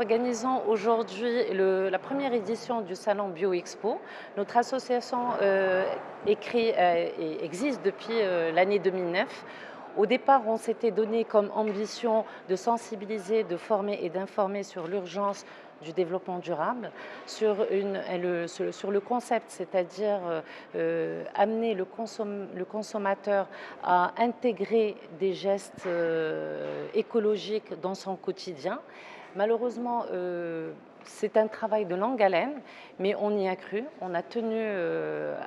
organisons aujourd'hui la première édition du Salon BioExpo. Notre association existe depuis l'année 2009. Au départ, on s'était donné comme ambition de sensibiliser, de former et d'informer sur l'urgence du développement durable, sur le concept, c'est-à-dire amener le consommateur à intégrer des gestes écologiques dans son quotidien. Malheureusement, c'est un travail de longue haleine, mais on y a cru. On a tenu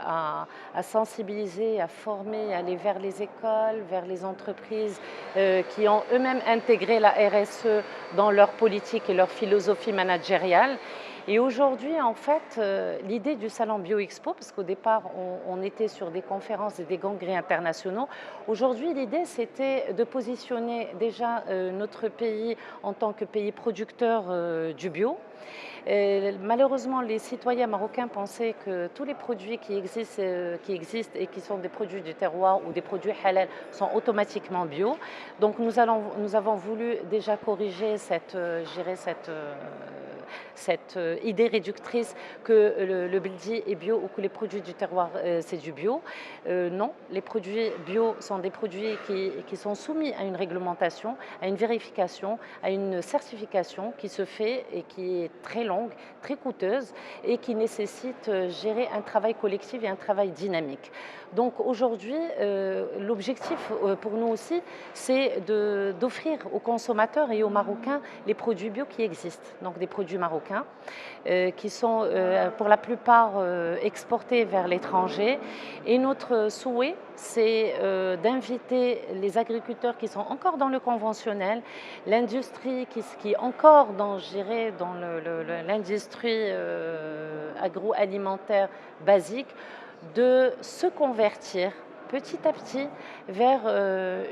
à sensibiliser, à former, à aller vers les écoles, vers les entreprises qui ont eux-mêmes intégré la RSE dans leur politique et leur philosophie managériale. Et aujourd'hui, en fait, l'idée du Salon BioExpo, parce qu'au départ, on était sur des conférences et des congrès internationaux, aujourd'hui, l'idée, c'était de positionner déjà notre pays en tant que pays producteur du bio. Malheureusement, les citoyens marocains pensaient que tous les produits qui existent et qui sont des produits du terroir ou des produits halal sont automatiquement bio. Donc nous avons voulu déjà corriger cette idée réductrice que le bldi est bio ou que les produits du terroir c'est du bio. Non, les produits bio sont des produits qui sont soumis à une réglementation, à une vérification, à une certification qui se fait et qui est très longue, très coûteuse et qui nécessite gérer un travail collectif et un travail dynamique. Donc aujourd'hui, l'objectif pour nous aussi, c'est d'offrir aux consommateurs et aux Marocains les produits bio qui existent, donc des produits marocains qui sont pour la plupart exportés vers l'étranger. Et notre souhait, c'est d'inviter les agriculteurs qui sont encore dans le conventionnel, l'industrie qui est encore dans l'industrie agroalimentaire basique, de se convertir petit à petit vers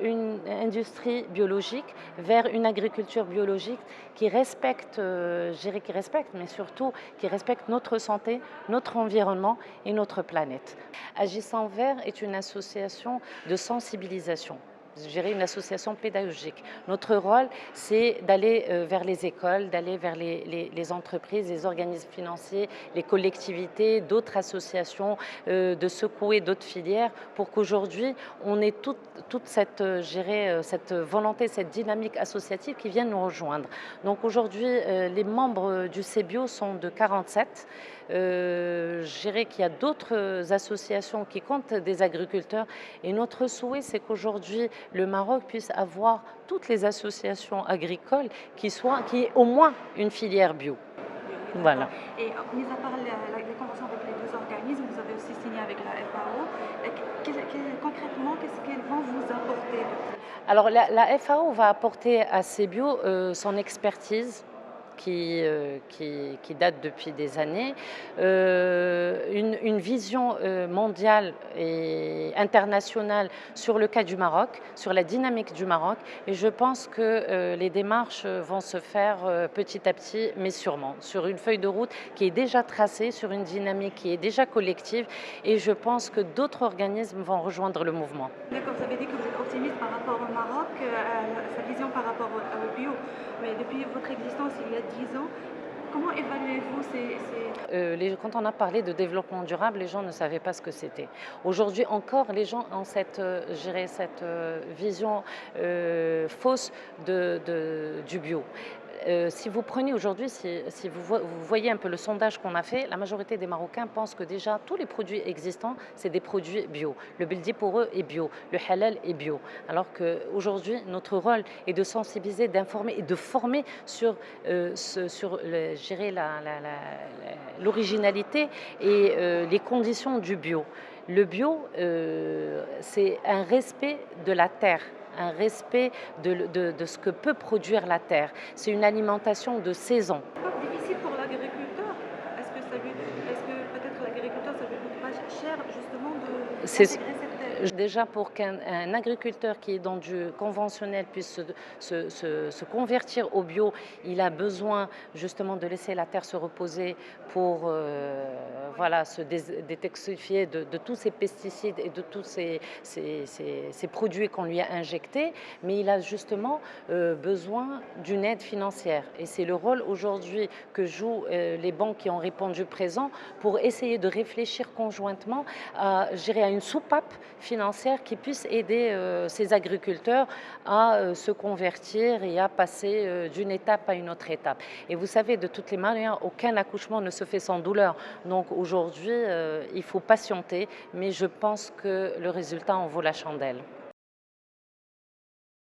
une industrie biologique, vers une agriculture biologique qui respecte, mais surtout qui respecte notre santé, notre environnement et notre planète. Agissant Vert est une association de sensibilisation. Gérer une association pédagogique. Notre rôle, c'est d'aller vers les écoles, d'aller vers les entreprises, les organismes financiers, les collectivités, d'autres associations, de secouer d'autres filières pour qu'aujourd'hui, on ait toute cette volonté, cette dynamique associative qui vient nous rejoindre. Donc aujourd'hui, les membres du CBio sont de 47. Je dirais qu'il y a d'autres associations qui comptent des agriculteurs et notre souhait, c'est qu'aujourd'hui, le Maroc puisse avoir toutes les associations agricoles qui aient au moins une filière bio. Voilà. Et mis à part les conventions avec les deux organismes, vous avez aussi signé avec la FAO. Concrètement, qu'est-ce qu'ils vont vous apporter? Alors la FAO va apporter à CBio son expertise qui date depuis des années, une vision mondiale et internationale sur le cas du Maroc, sur la dynamique du Maroc. Et je pense que les démarches vont se faire petit à petit, mais sûrement, sur une feuille de route qui est déjà tracée, sur une dynamique qui est déjà collective. Et je pense que d'autres organismes vont rejoindre le mouvement. D'accord, vous avez dit que vous êtes optimiste par rapport au Maroc, sa vision par rapport au bio. Mais depuis votre existence, il y a 10 ans, comment évaluez-vous quand on a parlé de développement durable, les gens ne savaient pas ce que c'était. Aujourd'hui encore, les gens ont cette vision fausse du bio. Si vous prenez aujourd'hui, si vous voyez un peu le sondage qu'on a fait, la majorité des Marocains pensent que déjà tous les produits existants, c'est des produits bio. Le bldi pour eux est bio, le halal est bio. Alors qu'aujourd'hui, notre rôle est de sensibiliser, d'informer et de former sur l'originalité et les conditions du bio. Le bio, c'est un respect de la terre, un respect de ce que peut produire la terre. C'est une alimentation de saison. C'est pas difficile pour l'agriculteur? Est-ce que peut-être l'agriculteur, ça lui coûte pas cher justement d'intégrer cette Déjà, pour qu'un agriculteur qui est dans du conventionnel puisse se convertir au bio, il a besoin justement de laisser la terre se reposer pour voilà, se détoxifier de tous ces pesticides et de tous ces produits qu'on lui a injectés, mais il a justement besoin d'une aide financière. Et c'est le rôle aujourd'hui que jouent les banques qui ont répondu présent pour essayer de réfléchir conjointement à une soupape financière qui puisse aider ces agriculteurs à se convertir et à passer d'une étape à une autre étape. Et vous savez, de toutes les manières, aucun accouchement ne se fait sans douleur. Donc aujourd'hui, il faut patienter, mais je pense que le résultat en vaut la chandelle.